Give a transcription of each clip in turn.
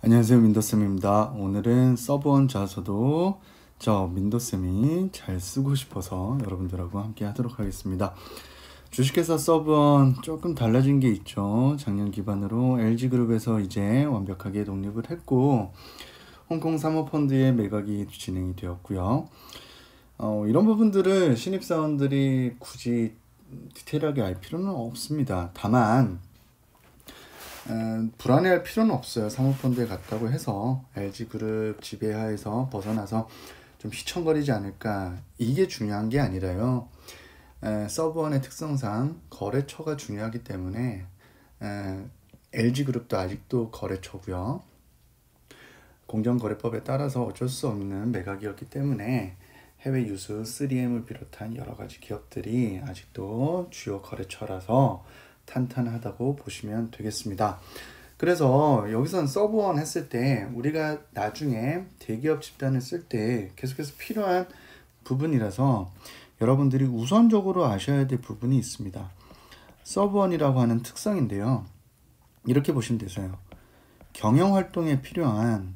안녕하세요, 민도쌤입니다. 오늘은 서브원 자소도 저 민도쌤이 잘 쓰고 싶어서 여러분들하고 함께 하도록 하겠습니다. 주식회사 서브원 조금 달라진 게 있죠. 작년 기반으로 LG그룹에서 이제 완벽하게 독립을 했고 홍콩 사모펀드의 매각이 진행이 되었고요. 이런 부분들을 신입사원들이 굳이 디테일하게 알 필요는 없습니다. 다만 불안해할 필요는 없어요. 사모펀드에 갔다고 해서 LG그룹 지배하에서 벗어나서 좀 휘청거리지 않을까, 이게 중요한 게 아니라요. 서브원의 특성상 거래처가 중요하기 때문에 LG그룹도 아직도 거래처고요. 공정거래법에 따라서 어쩔 수 없는 매각이었기 때문에 해외 유수 3M을 비롯한 여러 가지 기업들이 아직도 주요 거래처라서 탄탄하다고 보시면 되겠습니다. 그래서 여기서는 서브원 했을 때 우리가 나중에 대기업 집단을 쓸 때 계속해서 필요한 부분이라서 여러분들이 우선적으로 아셔야 될 부분이 있습니다. 서브원이라고 하는 특성인데요. 이렇게 보시면 되세요. 경영활동에 필요한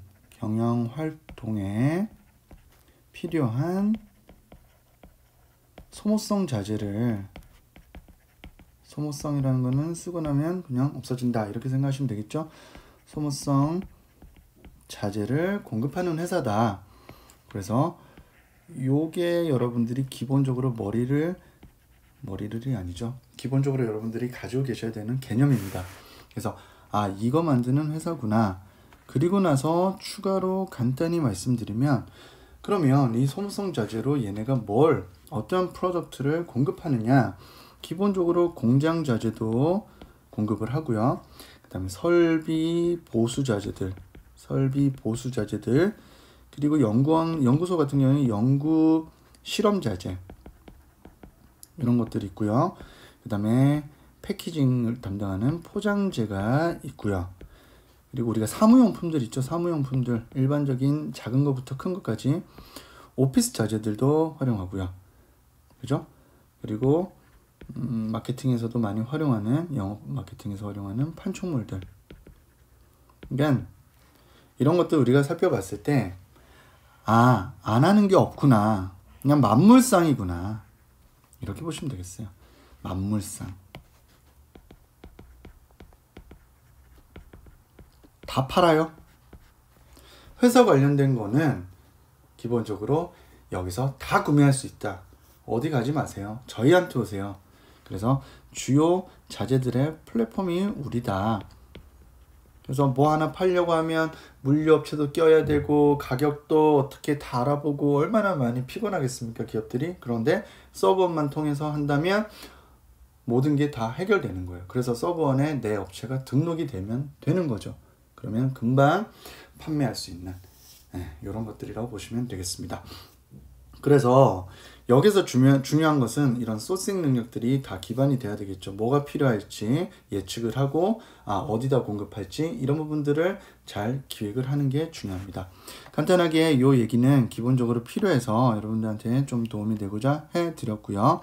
소모성 자재를, 소모성이라는 거는 쓰고 나면 그냥 없어진다 이렇게 생각하시면 되겠죠. 소모성 자재를 공급하는 회사다. 그래서 요게 여러분들이 기본적으로 머리를이 아니죠. 기본적으로 여러분들이 가지고 계셔야 되는 개념입니다. 그래서 이거 만드는 회사구나. 그리고 나서 추가로 간단히 말씀드리면, 그러면 이 소모성 자재로 얘네가 어떠한 프로덕트를 공급하느냐. 기본적으로 공장 자재도 공급을 하고요. 그 다음에 설비 보수 자재들, 그리고 연구소 같은 경우는 연구 실험 자재, 이런 것들이 있고요. 그 다음에 패키징을 담당하는 포장재가 있고요. 그리고 우리가 사무용품들 있죠. 사무용품들, 일반적인 작은 것부터 큰 것까지 오피스 자재들도 활용하고요. 그죠? 그리고 마케팅에서도 많이 활용하는, 영업 마케팅에서 활용하는 판촉물들. 그러니까 이런 것들 우리가 살펴봤을 때 안 하는 게 없구나. 그냥 만물상이구나. 이렇게 보시면 되겠어요. 만물상. 다 팔아요. 회사 관련된 거는 기본적으로 여기서 다 구매할 수 있다. 어디 가지 마세요. 저희한테 오세요. 그래서 주요 자재들의 플랫폼이 우리다. 그래서 뭐 하나 팔려고 하면 물류업체도 껴야 되고 가격도 어떻게 다 알아보고 얼마나 많이 피곤하겠습니까, 기업들이. 그런데 서브원만 통해서 한다면 모든 게 다 해결되는 거예요. 그래서 서브원에 내 업체가 등록이 되면 되는 거죠. 그러면 금방 판매할 수 있는 이런 것들이라고 보시면 되겠습니다. 그래서 여기서 중요한 것은 이런 소싱 능력들이 다 기반이 돼야 되겠죠. 뭐가 필요할지 예측을 하고 어디다 공급할지, 이런 부분들을 잘 기획을 하는 게 중요합니다. 간단하게 이 얘기는 기본적으로 필요해서 여러분들한테 좀 도움이 되고자 해드렸고요.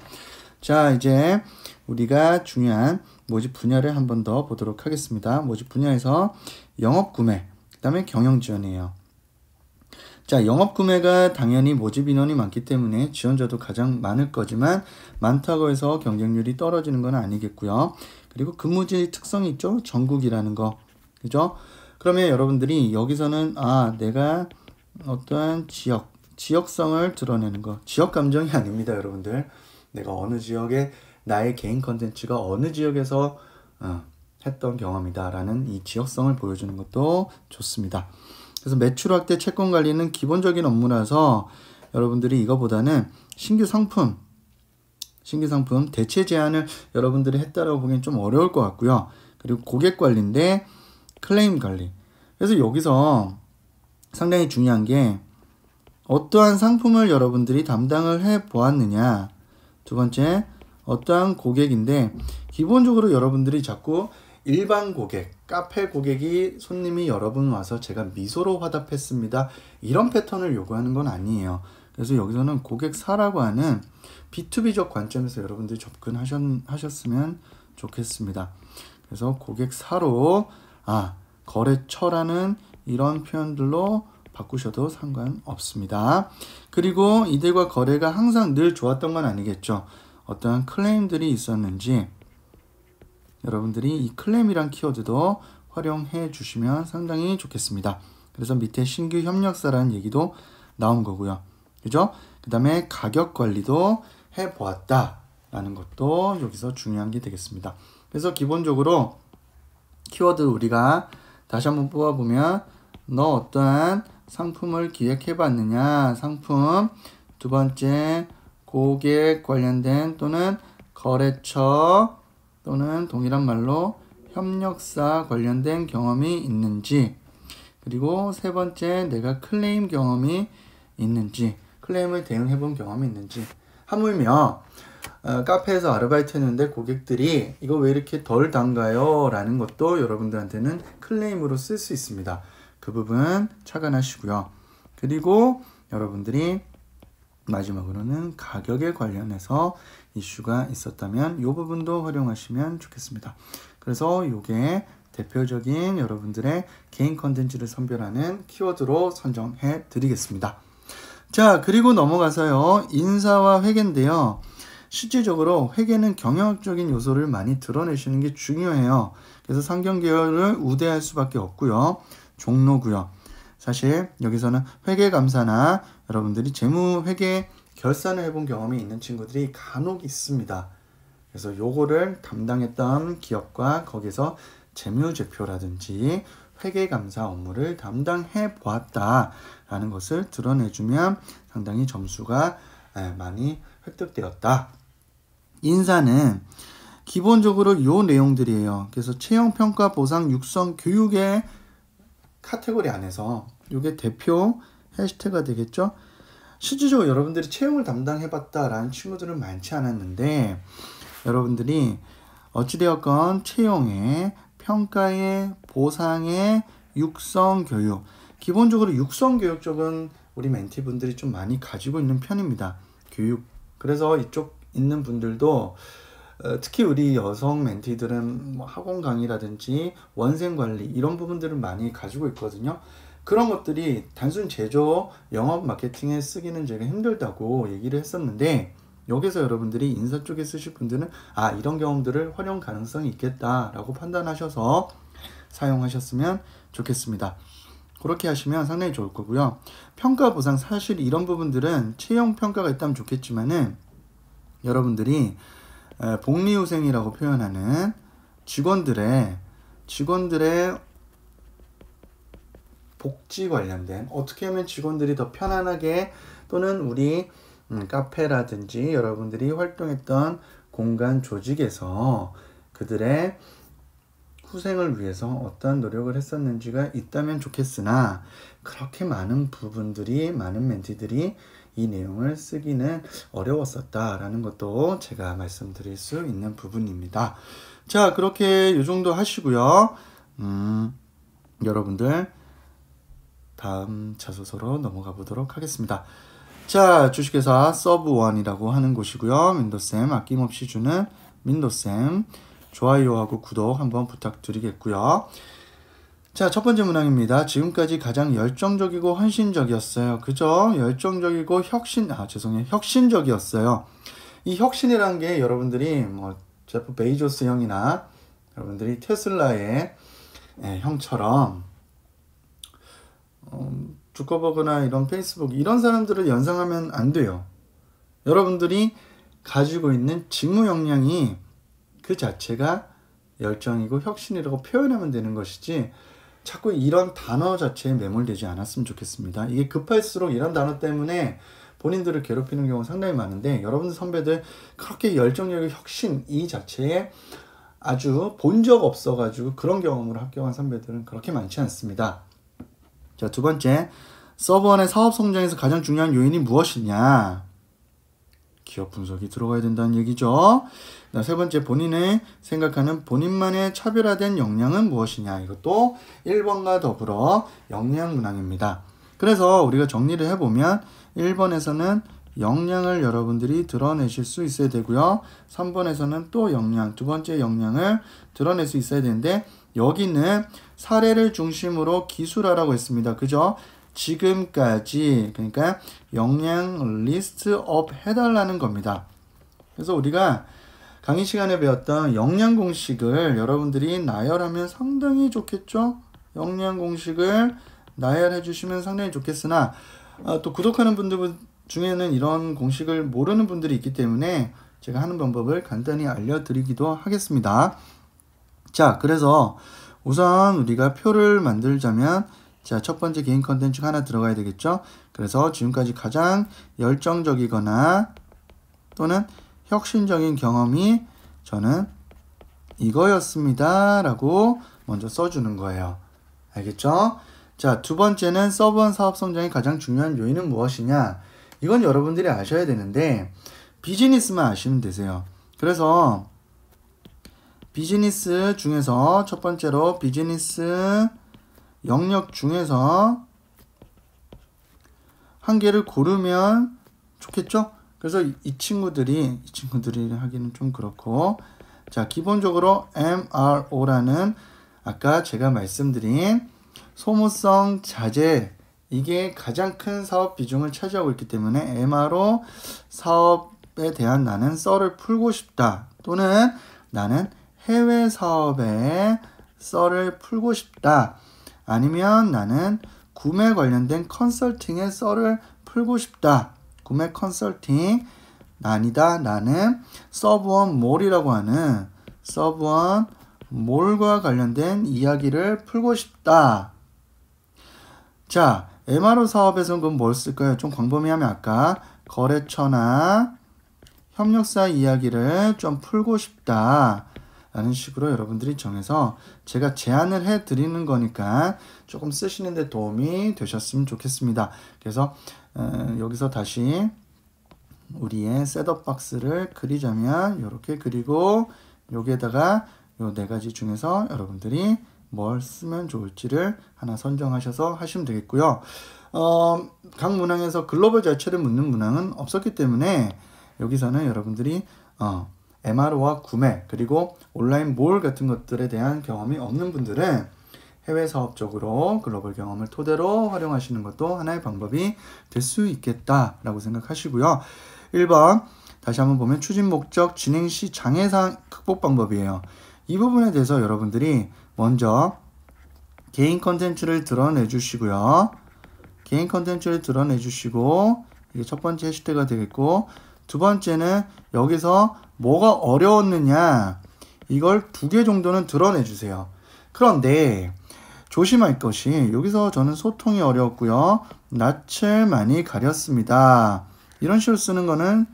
자, 이제 우리가 중요한 모집 분야를 한 번 더 보도록 하겠습니다. 모집 분야에서 영업구매, 그 다음에 경영지원이에요. 자, 영업구매가 당연히 모집 인원이 많기 때문에 지원자도 가장 많을 거지만 많다고 해서 경쟁률이 떨어지는 건 아니겠고요. 그리고 근무지 특성이 있죠. 전국이라는 거. 그죠? 그러면 여러분들이 여기서는 내가 어떠한 지역성을 드러내는 거. 지역 감정이 아닙니다, 여러분들. 내가 어느 지역에 나의 개인 컨텐츠가 어느 지역에서 했던 경험이다라는 이 지역성을 보여주는 것도 좋습니다. 그래서 매출 확대, 채권 관리는 기본적인 업무라서 여러분들이 이거보다는 신규 상품 대체 제안을 여러분들이 했다라고 보기엔 좀 어려울 것 같고요. 그리고 고객 관리인데 클레임 관리. 그래서 여기서 상당히 중요한 게 어떠한 상품을 여러분들이 담당을 해 보았느냐. 두 번째, 어떠한 고객인데 기본적으로 여러분들이 자꾸 일반 고객, 카페 고객이 손님이 여러 분 와서 제가 미소로 화답했습니다. 이런 패턴을 요구하는 건 아니에요. 그래서 여기서는 고객사라고 하는 B2B적 관점에서 여러분들이 접근하셨으면 좋겠습니다. 그래서 고객사로 거래처라는 이런 표현들로 바꾸셔도 상관없습니다. 그리고 이들과 거래가 항상 늘 좋았던 건 아니겠죠. 어떠한 클레임들이 있었는지 여러분들이 이 클레임이란 키워드도 활용해 주시면 상당히 좋겠습니다. 그래서 밑에 신규 협력사라는 얘기도 나온 거고요. 그죠? 그 다음에 가격 관리도 해보았다 라는 것도 여기서 중요한 게 되겠습니다. 그래서 기본적으로 키워드 우리가 다시 한번 뽑아보면 너 어떠한 상품을 기획해봤느냐, 상품. 두 번째, 고객 관련된 또는 거래처 또는 동일한 말로 협력사 관련된 경험이 있는지, 그리고 세 번째, 내가 클레임 경험이 있는지, 클레임을 대응해본 경험이 있는지. 하물며 카페에서 아르바이트 했는데 고객들이 이거 왜 이렇게 덜 단가요? 라는 것도 여러분들한테는 클레임으로 쓸 수 있습니다. 그 부분 착안하시고요. 그리고 여러분들이 마지막으로는 가격에 관련해서 이슈가 있었다면 이 부분도 활용하시면 좋겠습니다. 그래서 이게 대표적인 여러분들의 개인 컨텐츠를 선별하는 키워드로 선정해 드리겠습니다. 자, 그리고 넘어가서요. 인사와 회계인데요. 실질적으로 회계는 경영학적인 요소를 많이 드러내시는 게 중요해요. 그래서 상경계열을 우대할 수밖에 없고요. 종로고요. 사실 여기서는 회계감사나 여러분들이 재무회계 결산을 해본 경험이 있는 친구들이 간혹 있습니다. 그래서 요거를 담당했던 기업과 거기서 재무제표라든지 회계감사 업무를 담당해 보았다라는 것을 드러내주면 상당히 점수가 많이 획득되었다. 인사는 기본적으로 요 내용들이에요. 그래서 채용, 평가, 보상, 육성, 교육의 카테고리 안에서 이게 대표 해시태그가 되겠죠. 실질적으로 여러분들이 채용을 담당해봤다라는 친구들은 많지 않았는데 여러분들이 어찌되었건 채용에 평가에 보상에 육성 교육, 기본적으로 육성 교육 쪽은 우리 멘티분들이 좀 많이 가지고 있는 편입니다. 교육. 그래서 이쪽 있는 분들도 특히 우리 여성 멘티들은 학원 강의라든지 원생 관리 이런 부분들을 많이 가지고 있거든요. 그런 것들이 단순 제조 영업 마케팅에 쓰기는 제가 힘들다고 얘기를 했었는데 여기서 여러분들이 인사 쪽에 쓰실 분들은 이런 경험들을 활용 가능성이 있겠다라고 판단하셔서 사용하셨으면 좋겠습니다. 그렇게 하시면 상당히 좋을 거고요. 평가 보상, 사실 이런 부분들은 채용 평가가 있다면 좋겠지만은 여러분들이 복리후생이라고 표현하는 직원들의 복지 관련된, 어떻게 하면 직원들이 더 편안하게 또는 우리 카페라든지 여러분들이 활동했던 공간 조직에서 그들의 후생을 위해서 어떤 노력을 했었는지가 있다면 좋겠으나 그렇게 많은 멘티들이 이 내용을 쓰기는 어려웠었다라는 것도 제가 말씀드릴 수 있는 부분입니다. 자, 그렇게 이 정도 하시고요. 여러분들 다음 자소서로 넘어가 보도록 하겠습니다. 자, 주식회사 서브원이라고 하는 곳이고요. 민도쌤 아낌없이 주는 민도쌤 좋아요하고 구독 한번 부탁드리겠고요. 자, 첫 번째 문항입니다. 지금까지 가장 열정적이고 헌신적이었어요. 그죠? 열정적이고 혁신적이었어요. 이 혁신이라는 게 여러분들이 제프 베이조스 형이나 여러분들이 테슬라의 형처럼 주커버그나 이런 페이스북 이런 사람들을 연상하면 안 돼요. 여러분들이 가지고 있는 직무 역량이 그 자체가 열정이고 혁신이라고 표현하면 되는 것이지 자꾸 이런 단어 자체에 매몰되지 않았으면 좋겠습니다. 이게 급할수록 이런 단어 때문에 본인들을 괴롭히는 경우가 상당히 많은데 여러분들 선배들 그렇게 열정적인 혁신 이 자체에 아주 본 적 없어가지고 그런 경험으로 합격한 선배들은 그렇게 많지 않습니다. 자, 두 번째, 서브원의 사업 성장에서 가장 중요한 요인이 무엇이냐? 기업 분석이 들어가야 된다는 얘기죠. 세 번째, 본인의 생각하는 본인만의 차별화된 역량은 무엇이냐? 이것도 1번과 더불어 역량 문항입니다. 그래서 우리가 정리를 해보면 1번에서는 역량을 여러분들이 드러내실 수 있어야 되고요. 3번에서는 또 역량, 두 번째 역량을 드러낼 수 있어야 되는데 여기는 사례를 중심으로 기술하라고 했습니다. 그죠? 지금까지 그러니까 역량 리스트업 해달라는 겁니다. 그래서 우리가 강의 시간에 배웠던 역량 공식을 여러분들이 나열하면 상당히 좋겠죠? 역량 공식을 나열해 주시면 상당히 좋겠으나 또 구독하는 분들 중에는 이런 공식을 모르는 분들이 있기 때문에 제가 하는 방법을 간단히 알려드리기도 하겠습니다. 자, 그래서 우선 우리가 표를 만들자면 자, 첫 번째 개인 컨텐츠가 하나 들어가야 되겠죠? 그래서 지금까지 가장 열정적이거나 또는 혁신적인 경험이 저는 이거였습니다 라고 먼저 써주는 거예요. 알겠죠? 자, 두 번째는 서브원 사업 성장의 가장 중요한 요인은 무엇이냐? 이건 여러분들이 아셔야 되는데 비즈니스만 아시면 되세요. 그래서 비즈니스 중에서 첫 번째로 비즈니스 영역 중에서 한 개를 고르면 좋겠죠? 그래서 이 친구들이 하기는 좀 그렇고 자, 기본적으로 MRO라는 아까 제가 말씀드린 소모성 자재 이게 가장 큰 사업 비중을 차지하고 있기 때문에 MRO 사업에 대한 나는 썰을 풀고 싶다 또는 나는 해외 사업에 썰을 풀고 싶다 아니면 나는 구매 관련된 컨설팅의 썰을 풀고 싶다. 구매 컨설팅 아니다. 나는 서브원 몰이라고 하는 서브원 몰과 관련된 이야기를 풀고 싶다. 자, MRO 사업에서는 그럼 뭘 쓸까요? 좀 광범위하면 아까 거래처나 협력사 이야기를 좀 풀고 싶다. 라는 식으로 여러분들이 정해서 제가 제안을 해드리는 거니까 조금 쓰시는 데 도움이 되셨으면 좋겠습니다. 그래서 여기서 다시 우리의 셋업 박스를 그리자면 이렇게 그리고 여기에다가 요 네 가지 중에서 여러분들이 뭘 쓰면 좋을지를 하나 선정하셔서 하시면 되겠고요. 각 문항에서 글로벌 자체를 묻는 문항은 없었기 때문에 여기서는 여러분들이 MRO와 구매 그리고 온라인 몰 같은 것들에 대한 경험이 없는 분들은 해외 사업적으로 글로벌 경험을 토대로 활용하시는 것도 하나의 방법이 될 수 있겠다라고 생각하시고요. 1번 다시 한번 보면 추진 목적 진행 시 장애사항 극복 방법이에요. 이 부분에 대해서 여러분들이 먼저 개인 컨텐츠를 드러내 주시고요. 개인 컨텐츠를 드러내 주시고 이게 첫 번째 해시태그가 되겠고 두 번째는 여기서 뭐가 어려웠느냐 이걸 2개 정도는 드러내 주세요. 그런데 조심할 것이 여기서 저는 소통이 어려웠고요. 낯을 많이 가렸습니다. 이런 식으로 쓰는 거는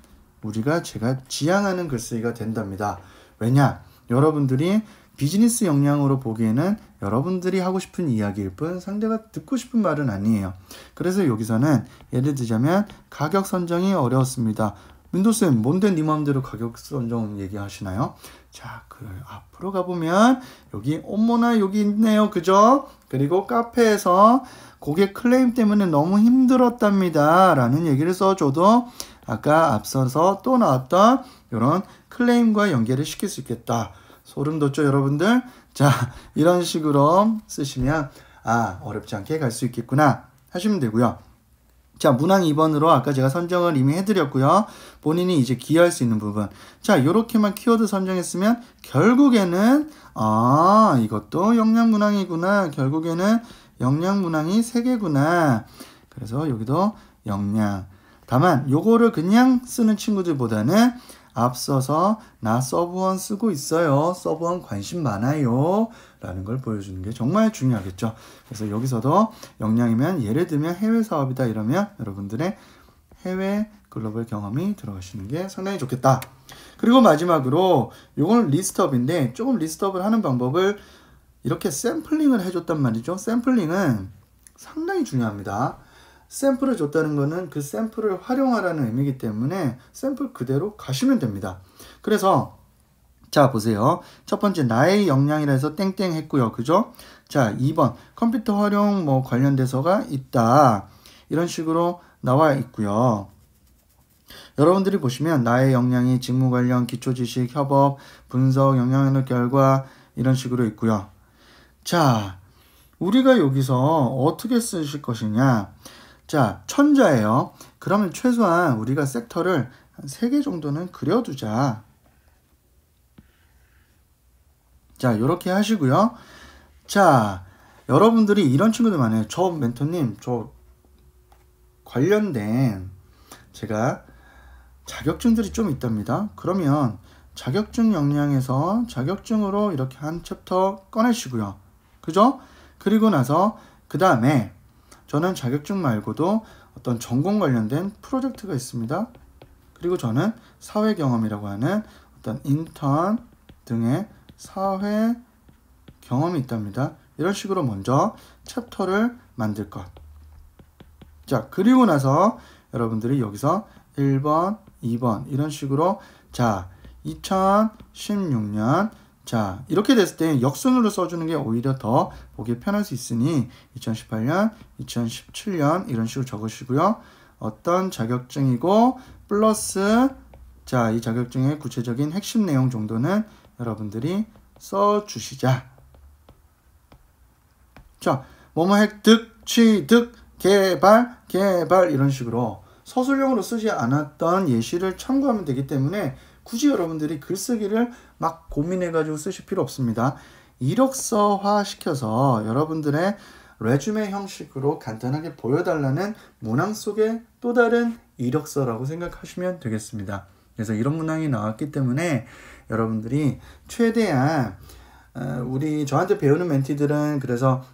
제가 지향하는 글쓰기가 된답니다. 왜냐? 여러분들이 비즈니스 역량으로 보기에는 여러분들이 하고 싶은 이야기일 뿐 상대가 듣고 싶은 말은 아니에요. 그래서 여기서는 예를 들자면 가격 선정이 어려웠습니다. 민도쌤 뭔데 네 마음대로 가격 선정 얘기하시나요? 자, 앞으로 가보면 여기 어머나 여기 있네요. 그죠? 그리고 카페에서 고객 클레임 때문에 너무 힘들었답니다. 라는 얘기를 써줘도 아까 앞서서 또 나왔던 이런 클레임과 연계를 시킬 수 있겠다. 소름 돋죠 여러분들? 자, 이런 식으로 쓰시면 어렵지 않게 갈 수 있겠구나 하시면 되고요. 자, 문항 2번으로 아까 제가 선정을 이미 해드렸고요. 본인이 이제 기여할 수 있는 부분. 자, 요렇게만 키워드 선정했으면 결국에는 이것도 역량 문항이구나. 결국에는 역량 문항이 3개구나. 그래서 여기도 역량. 다만 요거를 그냥 쓰는 친구들보다는 앞서서 나 서브원 쓰고 있어요. 서브원 관심 많아요. 라는 걸 보여주는 게 정말 중요하겠죠. 그래서 여기서도 역량이면 예를 들면 해외 사업이다 이러면 여러분들의 해외 글로벌 경험이 들어가시는 게 상당히 좋겠다. 그리고 마지막으로 요건 리스트업인데 조금 리스트업을 하는 방법을 이렇게 샘플링을 해줬단 말이죠. 샘플링은 상당히 중요합니다. 샘플을 줬다는 거는 그 샘플을 활용하라는 의미이기 때문에 샘플 그대로 가시면 됩니다. 그래서 자, 보세요. 첫 번째 나의 역량이라 해서 땡땡 했고요. 그죠? 자, 2번 컴퓨터 활용 관련돼서가 있다. 이런 식으로 나와 있고요. 여러분들이 보시면 나의 역량이 직무 관련 기초지식, 협업, 분석, 영향력 결과 이런 식으로 있고요. 자, 우리가 여기서 어떻게 쓰실 것이냐. 자, 천자예요. 그러면 최소한 우리가 섹터를 한 3개 정도는 그려두자. 자, 요렇게 하시고요. 자, 여러분들이 이런 친구들 많아요. 저 멘토님, 저 관련된 제가 자격증들이 좀 있답니다. 그러면 자격증 역량에서 자격증으로 이렇게 한 챕터 꺼내시고요. 그죠? 그리고 나서 그 다음에 저는 자격증 말고도 어떤 전공 관련된 프로젝트가 있습니다. 그리고 저는 사회 경험이라고 하는 어떤 인턴 등의 사회 경험이 있답니다. 이런 식으로 먼저 챕터를 만들 것. 자, 그리고 나서 여러분들이 여기서 1번, 2번 이런 식으로 자, 2016년 자, 이렇게 됐을 때 역순으로 써주는 게 오히려 더 보기 편할 수 있으니 2018년, 2017년 이런 식으로 적으시고요. 어떤 자격증이고 플러스 자, 이 자격증의 구체적인 핵심 내용 정도는 여러분들이 써주시자. 자, 뭐뭐 획득, 취득, 개발 이런 식으로 서술형으로 쓰지 않았던 예시를 참고하면 되기 때문에 굳이 여러분들이 글쓰기를 막 고민해가지고 쓰실 필요 없습니다. 이력서화 시켜서 여러분들의 레주메 형식으로 간단하게 보여달라는 문항 속의 또 다른 이력서라고 생각하시면 되겠습니다. 그래서 이런 문항이 나왔기 때문에 여러분들이 최대한 우리 저한테 배우는 멘티들은 그래서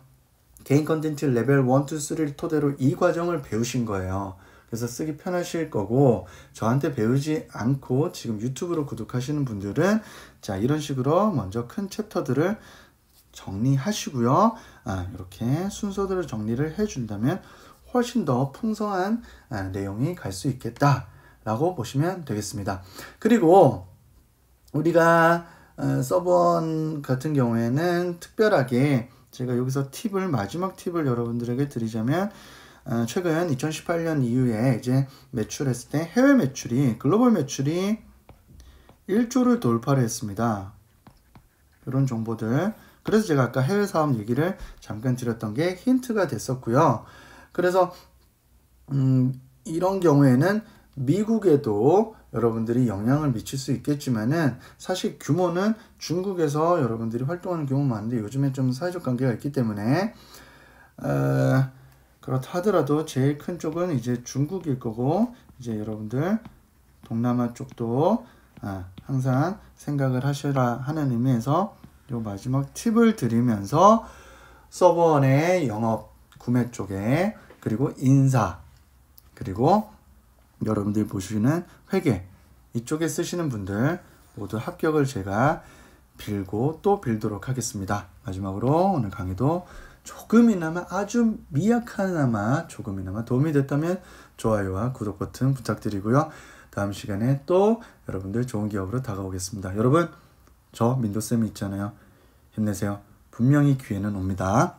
개인 컨텐츠 레벨 1, 2, 3를 토대로 이 과정을 배우신 거예요. 그래서 쓰기 편하실 거고 저한테 배우지 않고 지금 유튜브로 구독하시는 분들은 자 이런 식으로 먼저 큰 챕터들을 정리하시고요. 이렇게 순서대로 정리를 해준다면 훨씬 더 풍성한 내용이 갈 수 있겠다라고 보시면 되겠습니다. 그리고 우리가 서번 같은 경우에는 특별하게 제가 여기서 마지막 팁을 여러분들에게 드리자면 최근 2018년 이후에 이제 매출했을 때 해외 매출이 글로벌 매출이 1조를 돌파를 했습니다. 이런 정보들. 그래서 제가 아까 해외 사업 얘기를 잠깐 드렸던 게 힌트가 됐었고요. 그래서 이런 경우에는 미국에도 여러분들이 영향을 미칠 수 있겠지만은 사실 규모는 중국에서 여러분들이 활동하는 규모는 많은데 요즘에 좀 사회적 관계가 있기 때문에 그렇다 하더라도 제일 큰 쪽은 이제 중국일 거고 이제 여러분들 동남아 쪽도 항상 생각을 하시라 하는 의미에서 요 마지막 팁을 드리면서 서버원의 영업 구매 쪽에 그리고 인사 그리고 여러분들이 보시는 회계 이쪽에 쓰시는 분들 모두 합격을 제가 빌고 또 빌도록 하겠습니다. 마지막으로 오늘 강의도 조금이나마 아주 미약하나마 조금이나마 도움이 됐다면 좋아요와 구독 버튼 부탁드리고요. 다음 시간에 또 여러분들 좋은 기업으로 다가오겠습니다. 여러분 저 민도쌤이 있잖아요. 힘내세요. 분명히 기회는 옵니다.